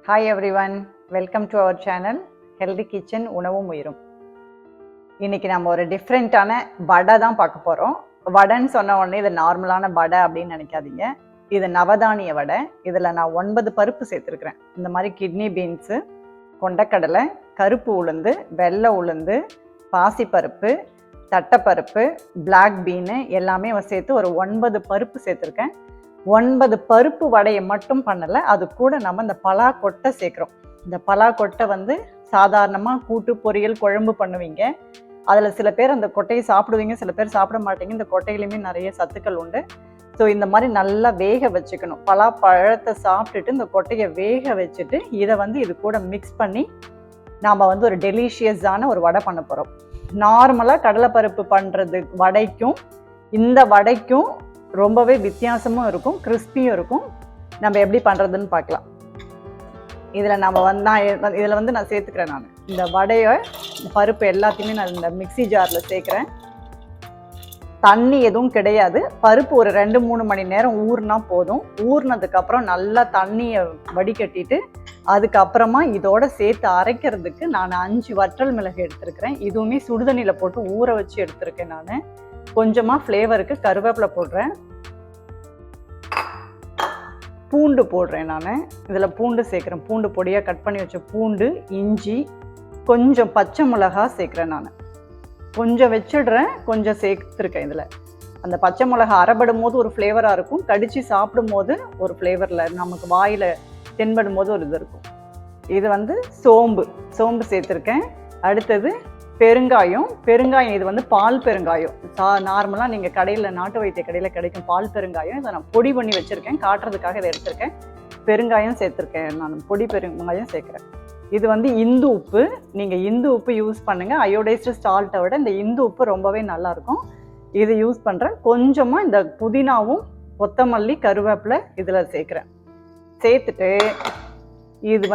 Hi everyone, welcome to our channel healthy kitchen உணவும் உயிரும். இன்னைக்கு நம்ம ஒரு டிஃப்ரெண்ட்டான வடை தான் பார்க்க போகிறோம். வடைன்னு சொன்ன உடனே இது நார்மலான வடை அப்படின்னு நினைக்காதீங்க. இது நவதானிய வடை. இதில் நான் 9 பருப்பு சேர்த்துருக்குறேன். இந்த மாதிரி கிட்னி பீன்ஸு, கொண்டக்கடலை, கருப்பு உளுந்து, வெள்ளை உளுந்து, பாசிப்பருப்பு, தட்டைப்பருப்பு, பிளாக் பீனு எல்லாமே சேர்த்து ஒரு 9 பருப்பு சேர்த்துருக்கேன். 9 பருப்பு வடையை மட்டும் பண்ணலை, அது கூட நம்ம இந்த பலாக்கொட்டை சேர்க்குறோம். இந்த பலாக்கொட்டை சாதாரணமாக கூட்டு, பொரியல், குழம்பு பண்ணுவீங்க. அதில் சில பேர் அந்த கொட்டையை சாப்பிடுவீங்க, சில பேர் சாப்பிட மாட்டீங்க. இந்த கொட்டையிலையுமே நிறைய சத்துக்கள் உண்டு. ஸோ இந்த மாதிரி நல்லா வேக வச்சுக்கணும். பலாப்பழத்தை சாப்பிட்டுட்டு இந்த கொட்டையை வேக வச்சுட்டு இதை இது கூட மிக்ஸ் பண்ணி நாம் ஒரு டெலிஷியஸான ஒரு வடை பண்ண போகிறோம். நார்மலாக கடலைப்பருப்பு பண்ணுறது வடைக்கும் இந்த வடைக்கும் ரொம்பவே வித்தியாசமும் இருக்கும், கிறிஸ்பியும் இருக்கும். நம்ம எப்படி பண்ணுறதுன்னு பார்க்கலாம். இதில் நம்ம இதில் நான் சேர்த்துக்கிறேன். நான் இந்த வடையை பருப்பு எல்லாத்தையுமே நான் இந்த மிக்சி ஜாரில் சேர்க்குறேன். தண்ணி எதுவும் கிடையாது. பருப்பு ஒரு 2-3 மணி நேரம் ஊறினா போதும். ஊறினதுக்கப்புறம் நல்லா தண்ணியை வடிகட்டிட்டு அதுக்கப்புறமா இதோட சேர்த்து அரைக்கிறதுக்கு நான் 5 வற்றல் மிளகு எடுத்துருக்கிறேன். இதுவுமே சுடுதண்ணியில் போட்டு ஊற வச்சு எடுத்துருக்கேன். நான் கொஞ்சமாக ஃப்ளேவருக்கு கருவேப்பிலை போடுறேன், பூண்டு போடுறேன். நான் இதில் பூண்டு சேர்க்குறேன். பூண்டு பொடியாக கட் பண்ணி வச்ச பூண்டு, இஞ்சி, கொஞ்சம் பச்சை மிளகா சேர்க்குறேன். நான் கொஞ்சம் வச்சிடுறேன், கொஞ்சம் சேர்த்துருக்கேன். இதில் அந்த பச்சை மிளகா அரைபடும் போது ஒரு ஃப்ளேவராக இருக்கும், கடித்து சாப்பிடும் போது ஒரு ஃப்ளேவரில் நமக்கு வாயில் தென்படும் போது ஒரு இது இருக்கும். இது சோம்பு சேர்த்துருக்கேன். அடுத்தது பெருங்காயம். இது பால் பெருங்காயம். நார்மலாக நீங்கள் கடையில், நாட்டு வைத்திய கடையில் கிடைக்கும் பால் பெருங்காயம். இதை நான் பொடி பண்ணி வச்சுருக்கேன், காட்டுறதுக்காக இதை எடுத்திருக்கேன். பெருங்காயம் சேர்த்துருக்கேன். நான் பொடி பெருங்காயம் சேர்க்குறேன். இது இந்து உப்பு. நீங்கள் இந்து உப்பு யூஸ் பண்ணுங்கள். அயோடைஸ்டு சால்ட்டை விட இந்த இந்து உப்பு ரொம்பவே நல்லாயிருக்கும். இது யூஸ் பண்ணுறேன். கொஞ்சமாக இந்த புதினாவும், கொத்தமல்லி, கருவேப்பிலை இதில் சேர்க்குறேன். சேர்த்துட்டு இது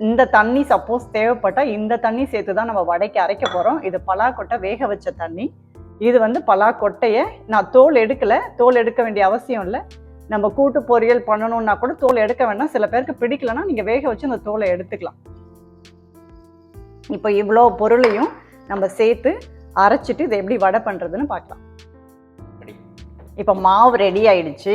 இந்த தண்ணி சப்போஸ் தேவைப்பட்டால் இந்த தண்ணி சேர்த்து தான் நம்ம வடைக்கு அரைக்க போகிறோம். இது பலாக்கொட்டை வேக வச்ச தண்ணி. இது பலாக்கொட்டையை நான் தோல் எடுக்கலை, தோல் எடுக்க வேண்டிய அவசியம் இல்லை. நம்ம கூட்டு பொரியல் பண்ணணும்னா கூட தோல் எடுக்க வேண்டாம். சில பேருக்கு பிடிக்கலன்னா நீங்கள் வேக வச்சு அந்த தோலை எடுத்துக்கலாம். இப்போ இவ்வளோ பொருளையும் நம்ம சேர்த்து அரைச்சிட்டு இதை எப்படி வடை பண்ணுறதுன்னு பார்க்கலாம். இப்போ மாவு ரெடி ஆயிடுச்சு.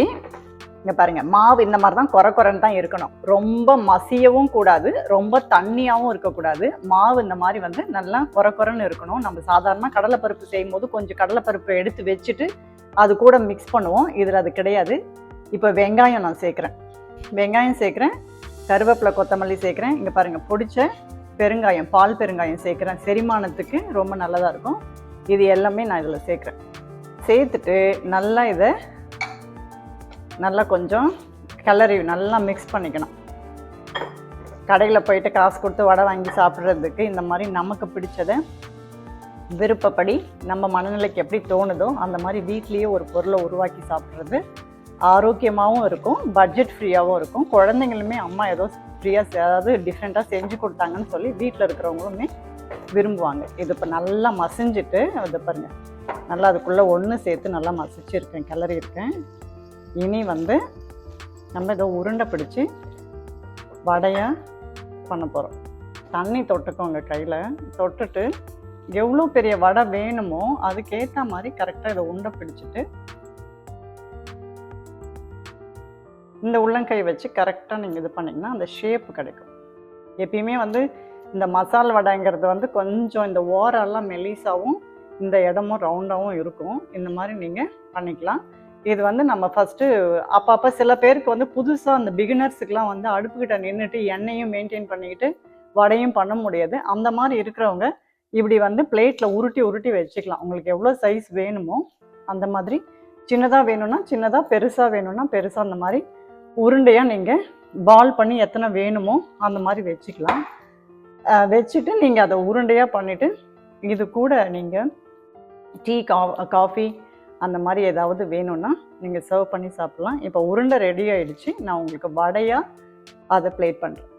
இங்கே பாருங்கள், மாவு இந்த மாதிரி தான் குறைன்னு தான் இருக்கணும். ரொம்ப மசியவும் கூடாது, ரொம்ப தண்ணியாகவும் இருக்கக்கூடாது. மாவு இந்த மாதிரி நல்லா குறைன்னு இருக்கணும். நம்ம சாதாரணமாக கடலைப்பருப்பு செய்யும் போது கொஞ்சம் கடலைப்பருப்பு எடுத்து வச்சுட்டு அது கூட மிக்ஸ் பண்ணுவோம். இதில் அது கிடையாது. இப்போ வெங்காயம் நான் சேர்க்குறேன். வெங்காயம் சேர்க்குறேன், கருவேப்பிலை, கொத்தமல்லி சேர்க்குறேன். இங்கே பாருங்கள், பொடிச்ச பெருங்காயம், பால் பெருங்காயம் சேர்க்குறேன். செரிமானத்துக்கு ரொம்ப நல்லதாக இருக்கும். இது எல்லாமே நான் இதில் சேர்க்குறேன். சேர்த்துட்டு நல்லா இதை நல்லா கொஞ்சம் கிளறி நல்லா மிக்ஸ் பண்ணிக்கணும். கடையில் போயிட்டு காசு கொடுத்து வடை வாங்கி சாப்பிட்றதுக்கு இந்த மாதிரி நமக்கு பிடிச்சதை விருப்பப்படி நம்ம மனநிலைக்கு எப்படி தோணுதோ அந்த மாதிரி வீட்லேயே ஒரு பொருளை உருவாக்கி சாப்பிட்றது ஆரோக்கியமாகவும் இருக்கும், பட்ஜெட் ஃப்ரீயாகவும் இருக்கும். குழந்தைங்களுமே அம்மா ஏதோ ஃப்ரீயாக அதாவது டிஃப்ரெண்ட்டாக செஞ்சு கொடுத்தாங்கன்னு சொல்லி வீட்டில் இருக்கிறவங்களுமே விரும்புவாங்க. இது இப்போ நல்லா மசிஞ்சிட்டு அதை பாருங்கள், நல்லா அதுக்குள்ளே ஒன்று சேர்த்து நல்லா மசிச்சிருக்கேன், கிளறி இருக்கேன். இனி நம்ம இதை உருண்டை பிடிச்சி வடையாக பண்ண போகிறோம். தண்ணி தொட்டுக்கோங்க, கையில் தொட்டுட்டு எவ்வளோ பெரிய வடை வேணுமோ அதுக்கேற்ற மாதிரி கரெக்டாக இதை உருண்டை பிடிச்சிட்டு இந்த உள்ளங்கை வச்சு கரெக்டாக நீங்கள் இது பண்ணிங்கன்னா அந்த ஷேப்பு கிடைக்கும். எப்பயுமே இந்த மசால் வடைங்கிறது கொஞ்சம் இந்த ஓரெல்லாம் மெலிசாவும் இந்த இடமும் ரவுண்டாகவும் இருக்கும். இந்த மாதிரி நீங்கள் பண்ணிக்கலாம். இது நம்ம ஃபஸ்ட்டு அப்பப்போ சில பேருக்கு புதுசாக அந்த பிகினர்ஸுக்கெலாம் அடுப்புக்கிட்ட நின்றுட்டு எண்ணெயும் மெயின்டைன் பண்ணிக்கிட்டு வடையும் பண்ண முடியாது. அந்த மாதிரி இருக்கிறவங்க இப்படி பிளேட்டில் உருட்டி வச்சுக்கலாம். உங்களுக்கு எவ்வளோ சைஸ் வேணுமோ அந்த மாதிரி, சின்னதாக வேணும்னா சின்னதாக, பெருசாக வேணும்னா பெருசாக, அந்த மாதிரி உருண்டையாக நீங்கள் பால் பண்ணி எத்தனை வேணுமோ அந்த மாதிரி வச்சுக்கலாம். வச்சுட்டு நீங்கள் அதை உருண்டையாக பண்ணிவிட்டு இது கூட நீங்கள் டீ, காஃபி அந்த மாதிரி ஏதாவது வேணும்னா நீங்கள் சர்வ் பண்ணி சாப்பிட்லாம். இப்போ உருண்டை ரெடி ஆகிடுச்சு. நான் உங்களுக்கு வடையாக அதை பிளேட் பண்ணுறேன்.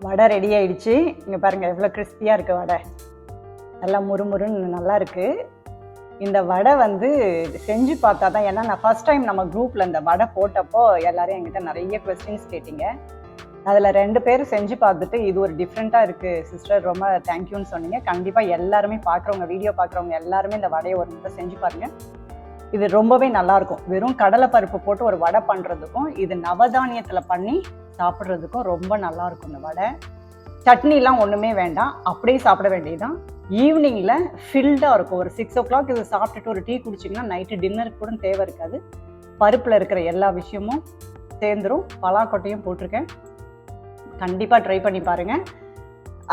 வடை ரெடி ஆயிடுச்சு. இங்கே பாருங்கள் எவ்வளோ கிறிஸ்பியாக இருக்குது வடை, நல்லா முறுமுறுன்னு நல்லா இருக்குது. இந்த வடை வந்து செஞ்சு பார்த்தா தான், ஏன்னா நான் ஃபர்ஸ்ட் டைம் நம்ம குரூப்பில் இந்த வடை போட்டப்போ எல்லாரும் என்கிட்ட நிறைய கொஸ்டின்ஸ் கேட்டிங்க. அதில் 2 பேர் செஞ்சு பார்த்துட்டு இது ஒரு டிஃப்ரெண்ட்டாக இருக்குது சிஸ்டர், ரொம்ப தேங்க்யூன்னு சொன்னீங்க. கண்டிப்பாக எல்லாருமே பார்க்குறவங்க, வீடியோ பார்க்குறவங்க எல்லாருமே இந்த வடையை ஒரு முறை செஞ்சு பாருங்கள். இது ரொம்பவே நல்லாயிருக்கும். வெறும் கடலைப்பருப்பு போட்டு ஒரு வடை பண்ணுறதுக்கும் இது நவதானியத்தில் பண்ணி சாப்பிட்றதுக்கும் ரொம்ப நல்லாயிருக்கும் இந்த வடை. சட்னிலாம் ஒன்றுமே வேண்டாம், அப்படியே சாப்பிட வேண்டியதுதான். ஈவினிங்கில் ஃபில்டாக இருக்கும். ஒரு 6 o'clock இது சாப்பிட்டுட்டு ஒரு டீ குடிச்சிங்கன்னா நைட்டு டின்னருக்கு கூட தேவை இருக்காது. பருப்பில் இருக்கிற எல்லா விஷயமும் சேர்ந்துரும். பலாக்கொட்டையும் போட்டிருக்கேன். கண்டிப்பாக ட்ரை பண்ணி பாருங்கள்.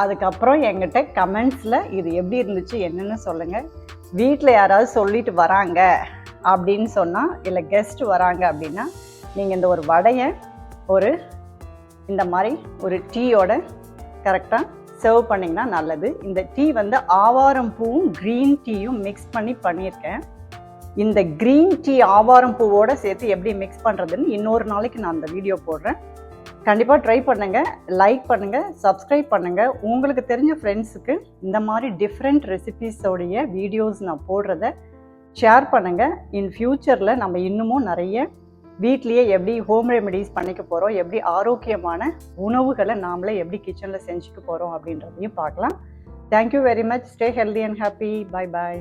அதுக்கப்புறம் என்கிட்ட கமெண்ட்ஸில் இது எப்படி இருந்துச்சு என்னென்னு சொல்லுங்கள். வீட்டில் யாராவது சொல்லிட்டு வராங்க அப்படின்னு சொன்னால், இல்லை கெஸ்ட் வராங்க அப்படின்னா, நீங்கள் இந்த ஒரு வடையை ஒரு இந்த மாதிரி ஒரு டீயோட கரெக்டாக சர்வ் பண்ணிங்கன்னா நல்லது. இந்த டீ வந்து ஆவாரம் பூவும் க்ரீன் டீயும் மிக்ஸ் பண்ணி பண்ணியிருக்கேன். இந்த க்ரீன் டீ ஆவாரம் பூவோடு சேர்த்து எப்படி மிக்ஸ் பண்ணுறதுன்னு இன்னொரு நாளைக்கு நான் அந்த வீடியோ போடுறேன். கண்டிப்பாக ட்ரை பண்ணுங்கள், லைக் பண்ணுங்கள், சப்ஸ்கிரைப் பண்ணுங்கள். உங்களுக்கு தெரிஞ்ச ஃப்ரெண்ட்ஸுக்கு இந்த மாதிரி டிஃப்ரெண்ட் ரெசிபீஸோடைய வீடியோஸ் நான் போடுறத ஷேர் பண்ணுங்கள். இன் ஃப்யூச்சரில் நம்ம இன்னமும் நிறைய வீட்லேயே எப்படி ஹோம் ரெமெடிஸ் பண்ணிக்க போகிறோம், எப்படி ஆரோக்கியமான உணவுகளை நாமளே எப்படி கிச்சனில் செஞ்சுக்க போகிறோம் அப்படின்றதையும் பார்க்கலாம். Thank you very much. Stay healthy and happy. Bye bye.